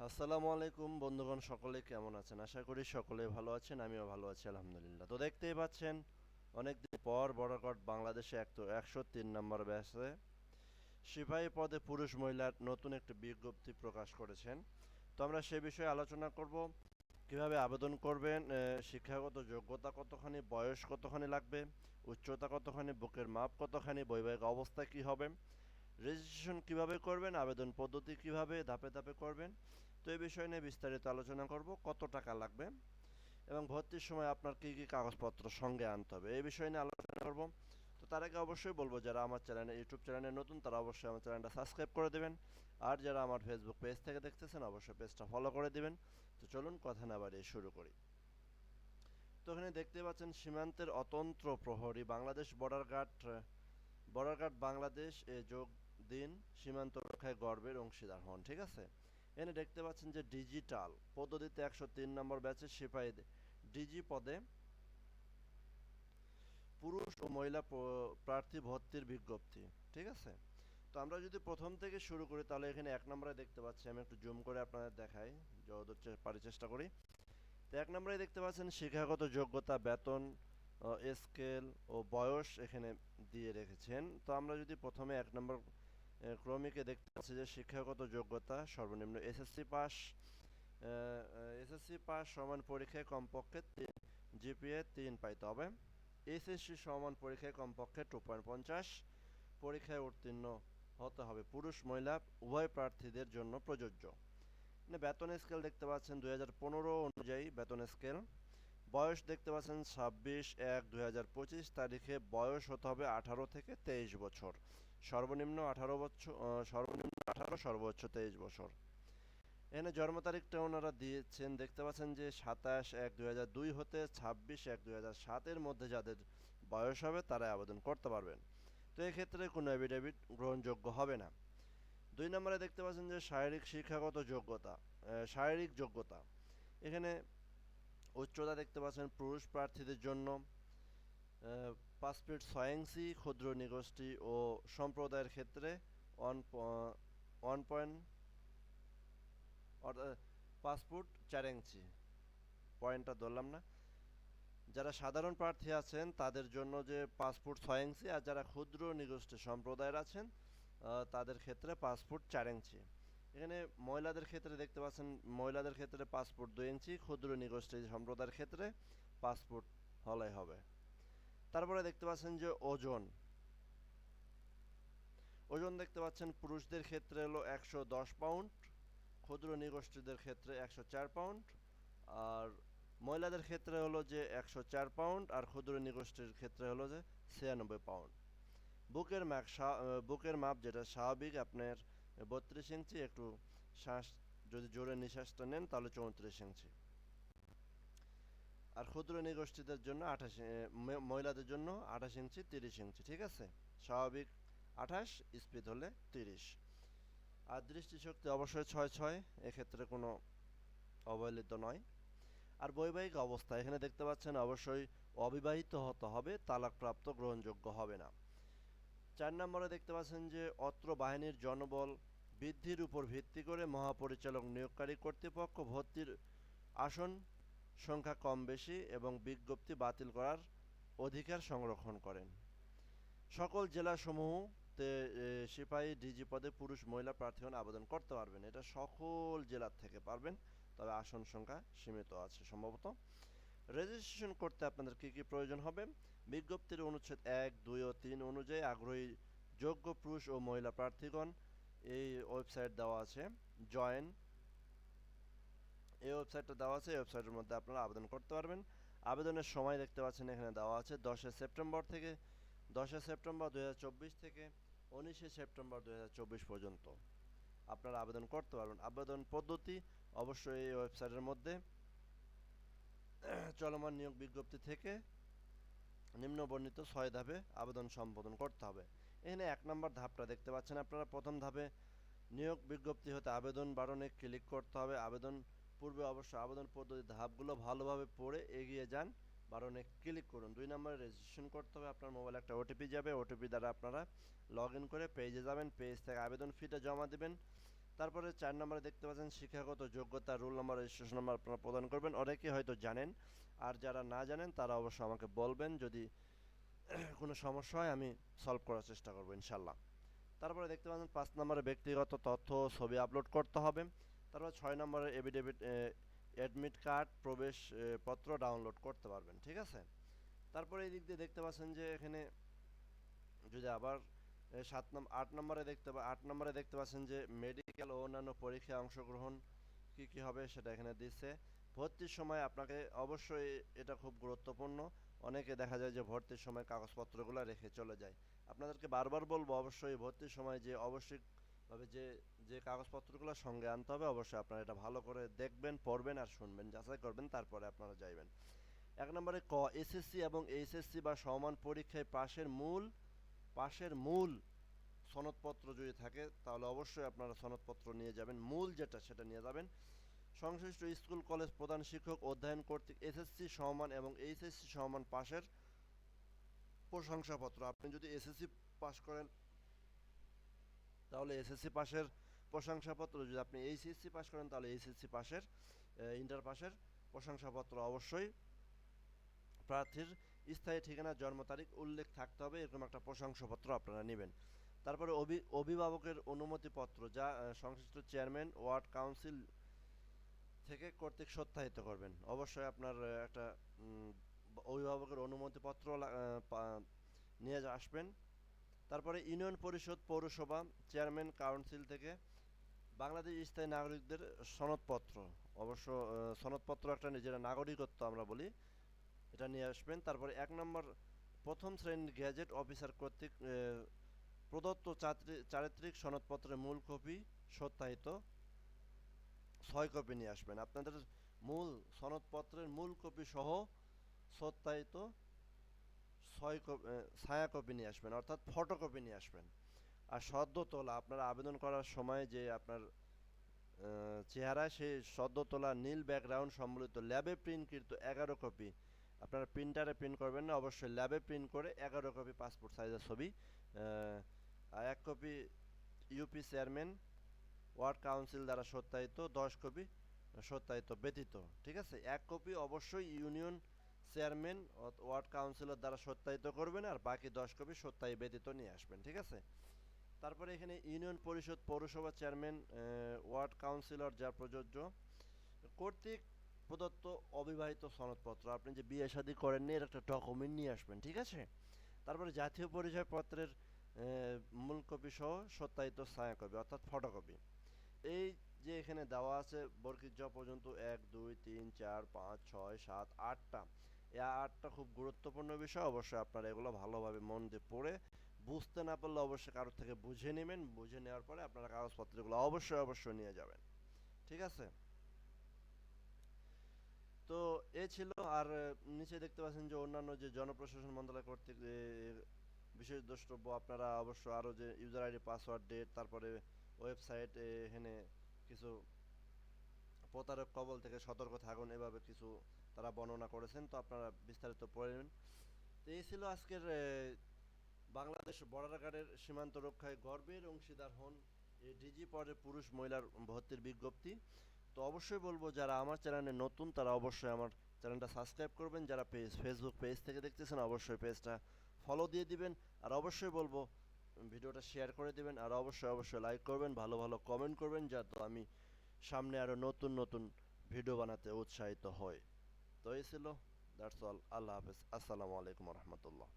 আসসালামু আলাইকুম বন্ধুগণ, সকলে কেমন আছেন? আশা করি সকলে ভালো আছেন। আমিও ভালো আছি আলহামদুলিল্লাহ। তো দেখতেই পাচ্ছেন, অনেকদিন পর বড়কট বাংলাদেশে 103 নম্বর ব্যাচে সিপাহী পদে পুরুষ মহিলার নতুন একটি বিজ্ঞপ্তি প্রকাশ করেছেন। তো আমরা সে বিষয়ে আলোচনা করব। কিভাবে আবেদন করবেন, শিক্ষাগত যোগ্যতা কতখানি, বয়স কতখানি লাগবে, উচ্চতা কতখানি, বুকের মাপ কতখানি, বৈবাহিক অবস্থা কী হবে, রেজিস্ট্রেশন কিভাবে করবেন, আবেদন পদ্ধতি কিভাবে ধাপে ধাপে করবেন। তো এই বিষয় নিয়ে বিস্তারিত আলোচনা করব। কত টাকা লাগবে এবং ভর্তির সময় আপনার কী কী কাগজপত্র সঙ্গে আনতে হবে, এই বিষয় নিয়ে আলোচনা করব। তো তার আগে অবশ্যই বলবো, যারা আমার ইউটিউব চ্যানেলে নতুন তারা অবশ্যই আমার চ্যানেলটা সাবস্ক্রাইব করে দেবেন। আর যারা আমার ফেসবুক পেজ থেকে দেখতেছেন অবশ্যই পেজটা ফলো করে দিবেন। তো চলুন কথা না বাড়িয়ে শুরু করি। তো এখানে দেখতে পাচ্ছেন, সীমান্তের অতন্ত্র প্রহরী বাংলাদেশ বর্ডার গার্ড বাংলাদেশ যোগ দিন, সীমান্ত রক্ষায় গর্বের অংশীদার হন। ঠিক আছে, এখানে দেখতে পাচ্ছেন যে ডিজিটাল পদ্ধতিতে 103 নম্বর ব্যাচের সিপাহী ডিজি পদে পুরুষ ও মহিলা প্রার্থী ভর্তির বিজ্ঞপ্তি। ঠিক আছে, তো আমরা যদি প্রথম থেকে শুরু করি তাহলে এখানে 1 নম্বরে দেখতে পাচ্ছি, আমি একটু জুম করে আপনাদের দেখাই, যতদূর পারি চেষ্টা করি। তো 1 নম্বরে দেখতে পাচ্ছেন শিক্ষাগত যোগ্যতা, বেতন, স্কেল ও বয়স এখানে দিয়ে রেখেছেন। তো আমরা যদি প্রথমে 1 নম্বর ক্রমিকে দেখতে পাচ্ছি যে শিক্ষাগত যোগ্যতা সর্বনিম্ন এসএসসি পাস সমান পরীক্ষায় কমপক্ষে জিপিএ 3 পাইতে হবে। এইচএসসি সমান পরীক্ষায় কমপক্ষে 2.50 পরীক্ষায় উত্তীর্ণ হতে হবে। পুরুষ মহিলা উভয় প্রার্থীদের জন্য প্রযোজ্য। বেতন স্কেল দেখতে পাচ্ছেন 2015 অনুযায়ী বেতন স্কেল। বয়স দেখতে পাচ্ছেন 26/1/2025 তারিখে বয়স হতে হবে 18 থেকে 23 বছর। সর্বনিম্ন 18 বছর, সর্বনিম্ন 18, সর্বোচ্চ 23 বছর। এখানে জন্ম তারিখটা ওনারা দিয়েছেন, দেখতে পাচ্ছেন যে 27/1/2002 হতে 26/1/2007 মধ্যে যাদের বয়স হবে তারা আবেদন করতে পারবেন। তো এক্ষেত্রে কোনো অ্যাফিডেভিট গ্রহণযোগ্য হবে না। 2 নম্বরে দেখতে পাচ্ছেন যে শারীরিক যোগ্যতা। এখানে উচ্চতা দেখতে পাচ্ছেন পুরুষ প্রার্থীদের জন্য 5 ফিট 6 ইঞ্চি, ক্ষুদ্র নিগোষ্ঠী ও সম্প্রদায়ের ক্ষেত্রে 1 5 ফুট 4 ইঞ্চি, পয়েন্টটা ধরলাম না। যারা সাধারণ প্রার্থী আছেন তাদের জন্য যে 5 ফুট 6 ইঞ্চি, আর যারা ক্ষুদ্র নিগোষ্ঠী সম্প্রদায়ের আছেন তাদের ক্ষেত্রে 5 ফুট 4 ইঞ্চি। এখানে মহিলাদের ক্ষেত্রে দেখতে পাচ্ছেন, মহিলাদের ক্ষেত্রে 5 ফুট 2 ইঞ্চি, ক্ষুদ্র নিগোষ্ঠী সম্প্রদায়ের ক্ষেত্রে 5 ফুট হলেই হবে। তারপরে দেখতে পাচ্ছেন যে ওজন দেখতে পাচ্ছেন পুরুষদের ক্ষেত্রে হলো 110 পাউন্ড, ক্ষুদ্র নিগোষ্ঠীদের ক্ষেত্রে 104 পাউন্ড, আর মহিলাদের ক্ষেত্রে হলো যে 104 পাউন্ড, আর ক্ষুদ্র নিগোষ্ঠীর ক্ষেত্রে হলো যে 96 পাউন্ড। বুকের মাপ যেটা স্বাভাবিক আপনার 32 ইঞ্চি, একটু শ্বাস যদি জোরে নিঃশ্বাসটা নেন তাহলে 34 ইঞ্চি। আর ক্ষুদ্র নিগোষ্ঠীদের জন্য মহিলাদের জন্য 28 ইঞ্চি 30 ইঞ্চি। ঠিক আছে, স্বাভাবিক 28, স্পিড হলে 30। আর দৃষ্টিশক্তি অবশ্যই 6/6, এক্ষেত্রে কোনো অবহেলিত নয়। আর বৈবাহিক অবস্থা এখানে দেখতে পাচ্ছেন অবশ্যই অবিবাহিত হতে হবে, তালাকপ্রাপ্ত গ্রহণযোগ্য হবে না। 4 নম্বরে দেখতে পাচ্ছেন যে অত্র বাহিনীর জনবল বৃদ্ধির উপর ভিত্তি করে মহাপরিচালক নিয়োগকারী কর্তৃপক্ষ ভর্তির আসন সংখ্যা কম বেশি এবং বিজ্ঞপ্তি বাতিল করার অধিকার সংরক্ষণ করেন। সকল জেলাসমূহতে সিপাহী ডিজি পদে পুরুষ মহিলা প্রার্থীগণ আবেদন করতে পারবেন। এটা সকল জেলার থেকে পারবেন, তবে আসন সংখ্যা সীমিত আছে সম্ভবত। রেজিস্ট্রেশন করতে আপনাদের কী কী প্রয়োজন হবে? বিজ্ঞপ্তির অনুচ্ছেদ 1, 2 ও 3 অনুযায়ী আগ্রহী যোগ্য পুরুষ ও মহিলা প্রার্থীগণ এই ওয়েবসাইট দেওয়া আছে, জয়েন, এই ওয়েবসাইটটা দেওয়া আছে, এই ওয়েবসাইটের মধ্যে আপনারা আবেদন করতে পারবেন। আবেদনের সময় দেখতে পাচ্ছেন এখানে দেওয়া আছে 10 সেপ্টেম্বর 2024 থেকে 19 সেপ্টেম্বর 2024 পর্যন্ত আপনারা আবেদন করতে পারবেন। আবেদন পদ্ধতি অবশ্যই এই ওয়েবসাইটের মধ্যে চলমান নিয়োগ বিজ্ঞপ্তি থেকে নিম্ন বর্ণিত 6 ধাপে আবেদন সম্পাদন করতে হবে। এখানে 1 নম্বর ধাপটা দেখতে পাচ্ছেন আপনারা। প্রথম ধাপে নিয়োগ বিজ্ঞপ্তি হতে আবেদন বাটনে ক্লিক করতে হবে। আবেদন পূর্বে অবশ্যই আবেদন পদ্ধতির ধাপগুলো ভালোভাবে পড়ে এগিয়ে যান, বাটনে ক্লিক করুন। 2 নম্বরে রেজিস্ট্রেশন করতে হবে। আপনার মোবাইলে একটা ওটিপি যাবে, ওটিপি দ্বারা আপনারা লগ ইন করে পেজে যাবেন, পেজ থেকে আবেদন ফিটা জমা দেবেন। তারপরে 4 নম্বরে দেখতে পাচ্ছেন শিক্ষাগত যোগ্যতা, রোল নাম্বার, রেজিস্ট্রেশন নাম্বার আপনারা প্রদান করবেন। অনেকে হয়তো জানেন, আর যারা না জানেন তারা অবশ্যই আমাকে বলবেন, যদি কোনো সমস্যা হয় আমি সলভ করার চেষ্টা করব ইনশাল্লাহ। তারপরে দেখতে পাচ্ছেন 5 নম্বরে ব্যক্তিগত তথ্য ছবি আপলোড করতে হবে। তারপর 6 নম্বরে এভিডেভিট, অ্যাডমিট কার্ড, প্রবেশ পত্র ডাউনলোড করতে পারবেন, ঠিক আছে। তারপরে এই দিক দিয়ে দেখতে পাচ্ছেন যে এখানে যদি আবার 8 নম্বরে দেখতে পাচ্ছেন যে মেডিকেল ও অন্যান্য পরীক্ষায় অংশগ্রহণ কি হবে সেটা এখানে দিচ্ছে। ভর্তির সময় আপনাকে অবশ্যই, এটা খুব গুরুত্বপূর্ণ, অনেকে দেখা যায় যে ভর্তির সময় কাগজপত্রগুলো রেখে চলে যায়। আপনাদেরকে বারবার বলবো অবশ্যই ভর্তির সময় যে অবশ্যইভাবে যে কাগজপত্রগুলো সঙ্গে আনতে হবে, অবশ্যই আপনারা এটা ভালো করে দেখবেন, পড়বেন আর শুনবেন, যাচাই করবেন, তারপরে আপনারা যাইবেন। 1 নম্বরে এসএসসি এবং এইচএসসি বা সমমান পরীক্ষায় পাশের মূল সনদপত্র যদি থাকে তাহলে অবশ্যই আপনারা সনদপত্র নিয়ে যাবেন, মূল যেটা সেটা নিয়ে যাবেন। সংশ্লিষ্ট স্কুল কলেজ প্রধান শিক্ষক অধ্যয়ন কর্তৃক এসএসসি সমমান এবং এইচএসসি সমমান পাশের প্রশংসাপত্র, আপনি যদি এসএসসি পাস করেন তাহলে এসএসসি পাশের প্রশংসাপত্র, যদি আপনি এইচএসসি পাস করেন তাহলে এইচএসসি পাশের, ইন্টার পাশের প্রশংসাপত্র অবশ্যই প্রার্থীর স্থায়ী ঠিকানা, জন্ম তারিখ উল্লেখ থাকতে হবে, এরকম একটা প্রশংসাপত্র আপনারা নেবেন। তারপরে অভিভাবকের অনুমতিপত্র, যা সংশ্লিষ্ট চেয়ারম্যান ওয়ার্ড কাউন্সিল থেকে কর্তৃক সত্যায়িত করবেন। অবশ্যই আপনার একটা অভিভাবকের অনুমতিপত্র নিয়ে আসবেন। তারপরে ইউনিয়ন পরিষদ, পৌরসভা, চেয়ারম্যান, কাউন্সিল থেকে বাংলাদেশ স্থায়ী নাগরিকদের সনদপত্র, অবশ্য সনদপত্র একটা, যেটা নাগরিকত্ব আমরা বলি, এটা নিয়ে আসবেন। তারপরে 1 নম্বর প্রথম শ্রেণীর গ্যাজেট অফিসার কর্তৃক প্রদত্ত চারিত্রিক সনদপত্রের মূল কপি সত্যায়িত 6 কপি নিয়ে আসবেন। আপনাদের মূল সনদপত্রের মূল কপি সহ সত্যায়িত 6 ছায়া কপি নিয়ে আসবেন, অর্থাৎ ফটোকপি নিয়ে আসবেন। আর সদ্য তোলা, আপনারা আবেদন করার সময় যে আপনার চেহারায় সেই সদ্য তোলা নীল ব্যাকগ্রাউন্ড সম্বলিত ল্যাবে প্রিন্টকৃত 11 কপি, আপনারা প্রিন্টারে প্রিন্ট করবেন না, অবশ্যই ল্যাবে প্রিন্ট করে 11 কপি পাসপোর্ট সাইজের ছবি, আর 1 copy UP chairman word council দ্বারা সত্যায়িত, 10 কপি সত্যায়িত ব্যতীত, ঠিক আছে। 1 কপি অবশ্যই ইউনিয়ন চেয়ারম্যান ওয়ার্ড কাউন্সিলর দ্বারা সত্যায়িত করবেন, আর বাকি 10 কপি সত্যায়ী ব্যতীত নিয়ে আসবেন, ঠিক আছে। তারপরে এখানে ইউনিয়ন পরিষদ, পৌরসভা চেয়ারম্যান, ওয়ার্ড কাউন্সিলর যা প্রযোজ্য কর্তৃক প্রদত্ত অবিবাহিত সনদপত্র, আপনি যে বিয়ে শাদী করেননি এর একটা ডকুমেন্ট নিয়ে আসবেন, ঠিক আছে। তারপরে জাতীয় পরিচয়পত্রের মূল কপি সহ সত্যায়িত ছায়া কপি, অর্থাৎ ফটোকপি। এই যে এখানে দেওয়া আছে বর্গিত জ পর্যন্ত 1 2 3 4 5 6 7 8টা, এই 8টা খুব গুরুত্বপূর্ণ বিষয়, অবশ্যই আপনারা এগুলো ভালোভাবে মন দিয়ে পড়ে, বুঝতে না পারলে অবশ্যই কারোর থেকে বুঝে নেবেন, বুঝে নেওয়ার পরে আপনারা কাগজপত্রগুলো অবশ্যই নিয়ে যাবেন, ঠিক আছে। তো এ ছিল। আর নিচে দেখতে পাচ্ছেন যে অন্যান্য যে জনপ্রশাসন মন্ত্রণালয় কর্তৃক বিশেষ দ্রষ্টব্য, আপনারা অবশ্য আরও যে ইউজার আইডি, পাসওয়ার্ড, ডেট, তারপরে ওয়েবসাইট, এখানে কিছু প্রতারক কবল থেকে সতর্ক থাকুন, এভাবে কিছু তারা বর্ণনা করেছেন, তো আপনারা বিস্তারিত পড়ে নেবেন। তো এই ছিল আজকের বাংলাদেশ বর্ডার গার্ডের সীমান্ত রক্ষায় গর্বের অংশীদার হন এই ডিজি পদের পুরুষ মহিলার ভর্তির বিজ্ঞপ্তি। তো অবশ্যই বলবো যারা আমার চ্যানেলে নতুন তারা অবশ্যই আমার চ্যানেলটা সাবস্ক্রাইব করবেন, যারা ফেসবুক পেজ থেকে দেখতেছেন অবশ্যই পেজটা ফলো দিয়ে দিবেন, আর অবশ্যই বলবো ভিডিওটা শেয়ার করে দিবেন, আর অবশ্যই লাইক করবেন, ভালো ভালো কমেন্ট করবেন, যাতে আমি সামনে আরও নতুন ভিডিও বানাতে উৎসাহিত হই। তো এই ছিল, দ্যাটস অল, আল্লাহ হাফেজ, আসসালামু আলাইকুম রহমতুল্লাহ।